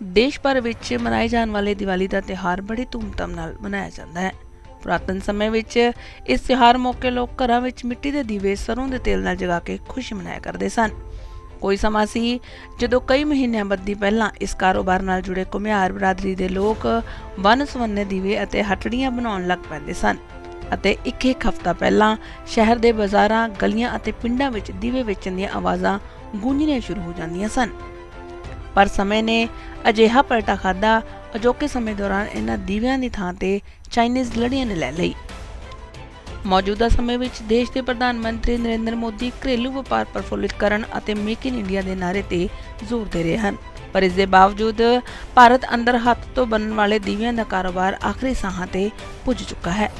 देश भर विच मनाए जाने वाले दिवाली का त्यौहार बड़ी धूमधाम नाल मनाया जाता है। पुरातन समय विच इस त्यौहार मौके लोग घरां विच मिट्टी के दीवे सरों के तेल नाल जगा के खुशी मनाया करते सन। कोई समा सी जदों कई महीनों बद्दी पहलां इस कारोबार नाल जुड़े घुमियार बरादरी के लोग वन सवन्ने दीवे अते हटड़ियां बनाउण लग पैंदे सन ਅਤੇ एक हफ्ता पहला शहर के बाज़ारां गलियां अते पिंडां विच दीवे वेचण दीआं आवाज़ां गूंजणियां शुरू हो जांदियां सन। पर समय ने अजिहा पलटा खाधा। अजोके समय दौरान इन्हां दीविਆਂ ਦੀ ਥਾਂ ਤੇ चाइनीज़ लड़ियां ने लै लई। मौजूदा समय विच देश के प्रधानमंत्री नरेंद्र मोदी घरेलू व्यापार प्रफुल्लित करन अते मेक इन इंडिया के नारे ते जोर दे रहे हैं। पर इस दे बावजूद भारत अंदर हथ तो बनने वाले दीविਆਂ का कारोबार आखिरी साहां ते पुज चुका है।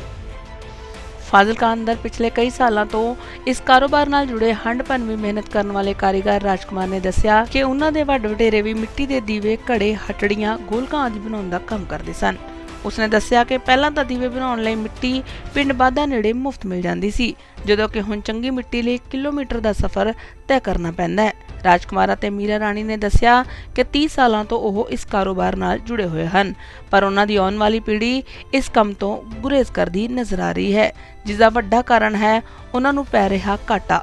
फाजिलका अंदर पिछले कई सालों तो इस कारोबार नाल जुड़े हंड भनवी मेहनत करने वाले कारीगर राजकुमार ने दस्सिया कि उन्हां दे वड्ड वडेरे भी मिट्टी के दीवे घड़े हटड़ियां गोलकां आदि बनाउण दा काम करदे सन। उसने दस्सिया कि पहलां तां दीवे बनाउण लई मिट्टी पिंड बाधा नेड़े मुफ्त मिल जाती सी, जदों कि हुण चंगी मिट्टी लई किलोमीटर का सफ़र तय करना पैंदा है। राजकुमार अते मीरा राणी ने दस्सिया कि 30 सालों तो वो इस कारोबार नाल जुड़े हुए हैं, पर उन्हां दी आउण वाली पीढ़ी इस काम तो गुरेज करदी नजर आ रही है, जिसका वड्डा कारण है उन्हां नूं पै रिहा घाटा।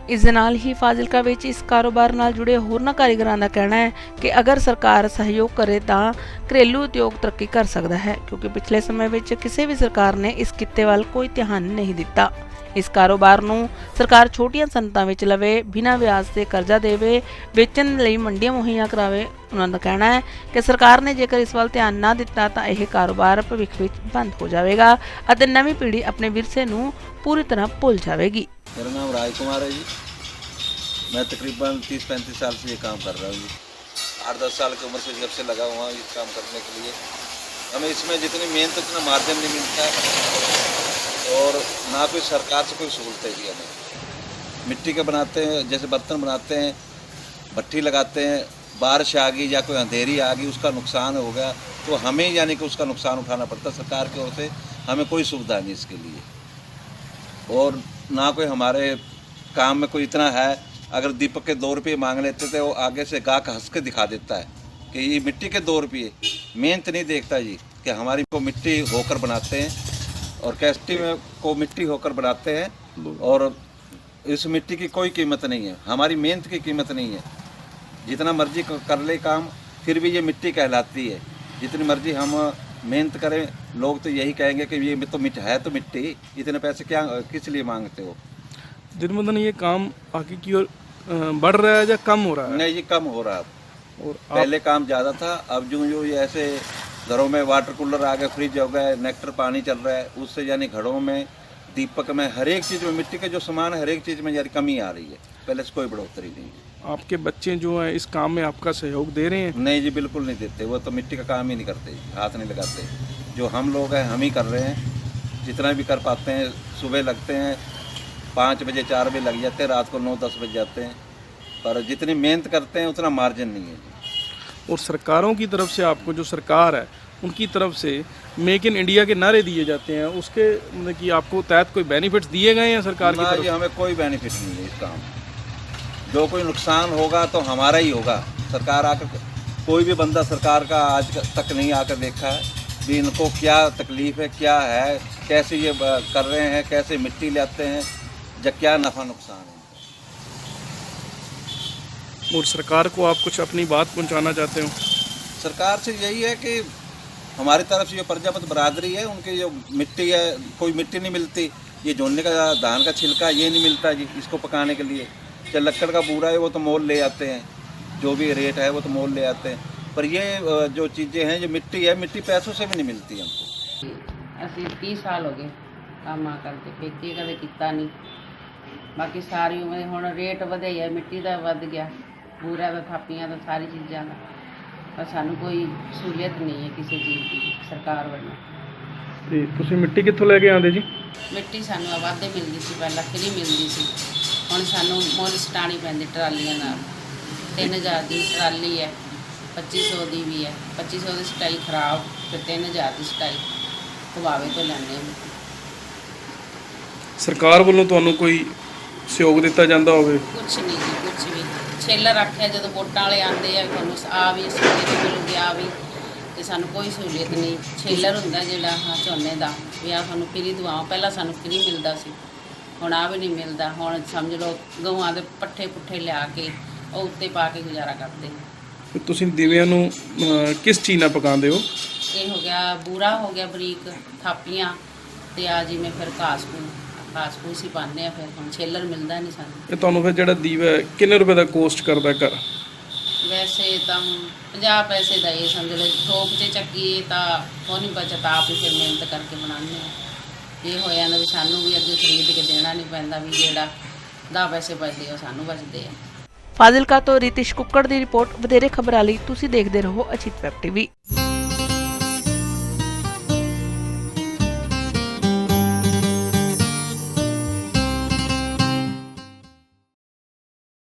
इस दे नाल ही फाजिलका विच इस कारोबार नाल जुड़े होरनां कारीगरां दा कहना है कि अगर सरकार सहयोग करे तां घरेलू उद्योग तरक्की कर सकदा है, क्योंकि पिछले समय विच किसी भी सरकार ने इस किते वाल कोई ध्यान नहीं दिता। इस कारोबार नूं सरकार छोटियां सनतां विच लवे, बिना ब्याज ते करजा देवे, वेचण लई मंडियां मुहैया करावे। उन्हां दा कहना है कि सरकार ने जेकर इस वाल ध्यान ना दिता तां यह कारोबार भविख विच बंद हो जाएगा अते नवीं पीढ़ी अपने विरसे नूं पूरी तरह भुल जाएगी। मेरा नाम राजकुमार है जी। मैं तकरीबन 30-35 साल से ये काम कर रहा हूँ जी। 8-10 साल की उम्र से जब से लगा हुआ इस काम करने के लिए। हमें इसमें जितनी मेहनत उतना मार्जिन नहीं मिलता है और ना कोई सरकार से कोई सहूलतें दी हमें। मिट्टी के बनाते हैं, जैसे बर्तन बनाते हैं, भट्टी लगाते हैं, बारिश आ गई या कोई अंधेरी आ गई, उसका नुकसान हो गया तो हमें यानी कि उसका नुकसान उठाना पड़ता। सरकार की ओर से हमें कोई सुविधा नहीं इसके लिए और ना कोई हमारे काम में कोई इतना है। अगर दीपक के 2 रुपये मांग लेते थे वो आगे से गाहक हंस के दिखा देता है कि ये मिट्टी के 2 रुपये। मेहनत नहीं देखता जी कि हमारी को मिट्टी होकर बनाते हैं और कैस्टी में को मिट्टी होकर बनाते हैं और इस मिट्टी की कोई कीमत नहीं है, हमारी मेहनत की कीमत नहीं है। जितना मर्जी कर ले काम फिर भी ये मिट्टी कहलाती है। जितनी मर्जी हम मेहनत करें लोग तो यही कहेंगे कि ये तो है तो मिट्टी, इतने पैसे क्या किस लिए मांगते हो। दिन ब दिन ये काम आगे की ओर बढ़ रहा है या कम हो रहा है? नहीं, ये कम हो रहा है। और पहले काम ज़्यादा था, अब जो ये ऐसे घरों में वाटर कूलर आ गए, फ्रिज हो गए, नेक्टर पानी चल रहा है, उससे यानी घरों में दीपक में हर एक चीज़ में मिट्टी के जो सामान है हर एक चीज़ में यानी कमी आ रही है। पहले से कोई बढ़ोतरी नहीं है। आपके बच्चे जो हैं इस काम में आपका सहयोग दे रहे हैं? नहीं जी, बिल्कुल नहीं देते। वो तो मिट्टी का काम ही नहीं करते, हाथ नहीं लगाते। जो हम लोग हैं हम ही कर रहे हैं, जितना भी कर पाते हैं। सुबह लगते हैं 5 बजे 4 बजे लग जाते हैं, रात को 9-10 बज जाते हैं, पर जितनी मेहनत करते हैं उतना मार्जिन नहीं है। और सरकारों की तरफ से आपको जो सरकार है उनकी तरफ से मेक इन इंडिया के नारे दिए जाते हैं, उसके मतलब कि आपको तहत कोई बेनिफिट्स दिए गए हैं सरकार की तरफ? हमें कोई बेनिफिट नहीं है इस काम। जो कोई नुकसान होगा तो हमारा ही होगा। सरकार आकर कोई भी बंदा सरकार का आज तक नहीं आकर देखा है भी इनको क्या तकलीफ़ है, क्या है, कैसे ये कर रहे हैं, कैसे मिट्टी लाते हैं, या क्या नफ़ा नुकसान है। और सरकार को आप कुछ अपनी बात पहुंचाना चाहते हो? सरकार से यही है कि हमारी तरफ से जो प्रजापति बरादरी है उनकी जो मिट्टी है, कोई मिट्टी नहीं मिलती। ये जोड़ने का धान का छिलका ये नहीं मिलता जी इसको पकाने के लिए। चाहे लक्कड़ का बूरा है वो तो मोल ले आते हैं, जो भी रेट है वो तो मोल ले आते हैं, पर ये जो चीज़ें हैं जो मिट्टी है, मिट्टी पैसों से भी नहीं मिलती हमको। ਅਸੀਂ 30 ਸਾਲ ਹੋ ਗਏ ਕੰਮ ਕਰਦੇ, ਪੇਕੇ ਕਦੇ ਕੀਤਾ ਨਹੀਂ। ਬਾਕੀ ਸਾਰੀ ਉਮਰ ਹੁਣ ਰੇਟ ਵਧਿਆ, ਮਿੱਟੀ ਦਾ ਵੱਧ ਗਿਆ, ਬੂਰਾ ਦਾ, ਥਾਪੀਆਂ ਦਾ, ਸਾਰੀ ਚੀਜ਼ਾਂ ਦਾ, ਪਰ ਸਾਨੂੰ ਕੋਈ ਸਹੂਲੀਅਤ ਨਹੀਂ ਹੈ ਕਿਸੇ ਚੀਜ਼ ਦੀ ਸਰਕਾਰ ਵੱਲੋਂ। ਤੇ ਤੁਸੀਂ ਮਿੱਟੀ ਕਿੱਥੋਂ ਲੈ ਕੇ ਆਉਂਦੇ ਜੀ? ਮਿੱਟੀ ਸਾਨੂੰ ਆਵਾਦੇ ਮਿਲਦੀ ਸੀ, ਪਹਿਲਾਂ ਫਰੀ ਮਿਲਦੀ ਸੀ, ਹੁਣ ਸਾਨੂੰ ਮੁੱਲ ਸਟਾਣੀ ਪੈਂਦੀ ਟਰਾਲੀਆਂ ਨਾਲ। 3000 ਦੀ ਟਰਾਲੀ ਹੈ, 2500 ਦੀ ਵੀ ਹੈ। 2500 ਦੀ ਸਟਾਈ ਖਰਾਬ, ਫਿਰ 3000 ਦੀ ਸਟਾਈ ਖਵਾਵੇ ਤੋਂ ਲੈਂਦੇ ਹਾਂ। ਸਰਕਾਰ ਵੱਲੋਂ ਤੁਹਾਨੂੰ ਕੋਈ ਸਹਿਯੋਗ ਦਿੱਤਾ ਜਾਂਦਾ ਹੋਵੇ? ਕੁਛ ਨਹੀਂ ਜੀ, ਕੁਛ ਵੀ। ਛੇਲਰ ਆਖਿਆ ਜਦੋਂ ਵੋਟਾਂ ਵਾਲੇ ਆਉਂਦੇ ਆ ਤੁਹਾਨੂੰ ਆ ਵੀ ਸਹੂਲੀਅਤ ਮਿਲੂਗੀ ਆ ਵੀ, ਤੇ ਸਾਨੂੰ ਕੋਈ ਸਹੂਲੀਅਤ ਨਹੀਂ। ਛੇਲਰ ਹੁੰਦਾ ਜਿਹੜਾ ਝੋਨੇ ਦਾ ਵੀ ਆ ਤੁਹਾਨੂੰ ਫਰੀ ਦਵਾਵਾਂ, ਪਹਿਲਾਂ ਸਾਨੂੰ ਫਰੀ ਮਿਲਦਾ ਸੀ, ਹੁਣ ਆ ਵੀ ਨਹੀਂ ਮਿਲਦਾ। ਹੁਣ ਸਮਝ ਲਓ ਗਊਆਂ ਦੇ ਪੱਠੇ ਪੁੱਠੇ ਲਿਆ ਕੇ ਉਹ ਉੱਤੇ ਪਾ ਕੇ ਗੁਜ਼ਾਰਾ ਕਰਦੇ ਨੇ। ਤੇ ਤੁਸੀਂ ਦੀਵਿਆਂ ਨੂੰ ਕਿਸ ਚੀਜ਼ ਨਾਲ ਪਕਾਉਂਦੇ ਹੋ? ਇਹ ਹੋ ਗਿਆ ਬੂਰਾ, ਹੋ ਗਿਆ ਬਰੀਕ ਥਾਪੀਆਂ, ਤੇ ਆ ਜਿਵੇਂ ਫਿਰ ਘਾਸ ਫੂਸ ਹੀ ਪਾਉਂਦੇ ਆ। ਫਿਰ ਹੁਣ ਛੇਲਰ ਮਿਲਦਾ ਨਹੀਂ ਸਾਨੂੰ। ਇਹ ਤੁਹਾਨੂੰ ਫਿਰ ਜਿਹੜਾ ਦੀਵਾ ਹੈ, ਕਿੰਨੇ ਰੁਪਏ ਦਾ ਕੋਸਟ ਕਰਦਾ ਘਰ? ਵੈਸੇ ਤਾਂ 50 ਪੈਸੇ ਦਾ ਇਹ ਸਮਝ ਲਓ, ਥੋਕ 'ਚ ਚੱਕੀਏ ਤਾਂ ਉਹ ਨਹੀਂ ਬਚਤ, ਆਪ ਹੀ ਫਿਰ ਮਿਹਨਤ ਕਰਕੇ ਬਣਾਉਂਦੇ ਆ। ਇਹ ਹੋ ਜਾਂਦਾ ਵੀ ਸਾਨੂੰ ਵੀ ਅੱਗੇ ਖਰੀਦ ਕੇ ਦੇਣਾ ਨਹੀਂ ਪੈਂਦਾ, ਵੀ ਜਿਹੜਾ 10 ਪੈਸੇ ਬਚਦੇ ਉਹ ਸਾਨੂੰ ਬਚਦੇ ਆ। ਫਾਜ਼ਿਲਕਾ ਤੋਂ ਰਿਤਿਸ਼ ਕੁੱਕੜ ਦੀ ਰਿਪੋਰਟ। ਵਧੇਰੇ ਖਬਰਾਂ ਲਈ ਤੁਸੀਂ ਦੇਖਦੇ ਰਹੋ ਅਜੀਤ ਵੈਬ ਟੀਵੀ।